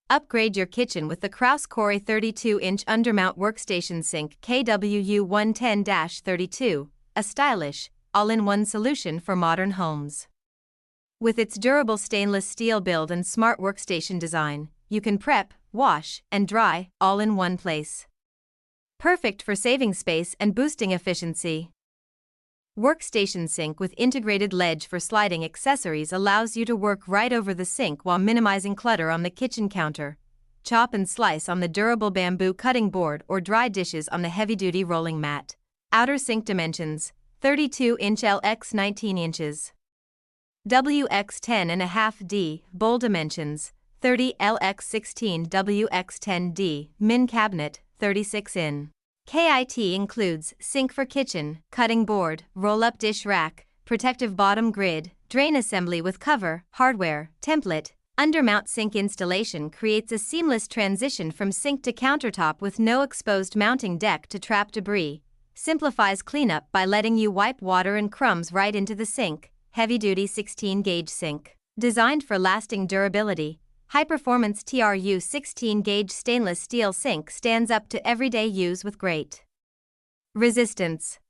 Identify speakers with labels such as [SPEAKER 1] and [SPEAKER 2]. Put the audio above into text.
[SPEAKER 1] Upgrade your kitchen with the Kraus Corey 32-inch undermount workstation sink KWU 110-32, a stylish, all-in-one solution for modern homes. With its durable stainless steel build and smart workstation design, you can prep, wash, and dry all in one place. Perfect for saving space and boosting efficiency. Workstation sink with integrated ledge for sliding accessories allows you to work right over the sink while minimizing clutter on the kitchen counter. Chop and slice on the durable bamboo cutting board or dry dishes on the heavy-duty rolling mat. Outer sink dimensions: 32-inch LX 19 inches. WX 10.5D, bowl dimensions: 30 LX 16 WX 10D, min cabinet, 36 in. KIT includes sink for kitchen, cutting board, roll-up dish rack, protective bottom grid, drain assembly with cover, hardware, template. Undermount sink installation creates a seamless transition from sink to countertop with no exposed mounting deck to trap debris. Simplifies cleanup by letting you wipe water and crumbs right into the sink. Heavy-duty 16-gauge sink. Designed for lasting durability, high-performance TRU 16-gauge stainless steel sink stands up to everyday use with great resistance.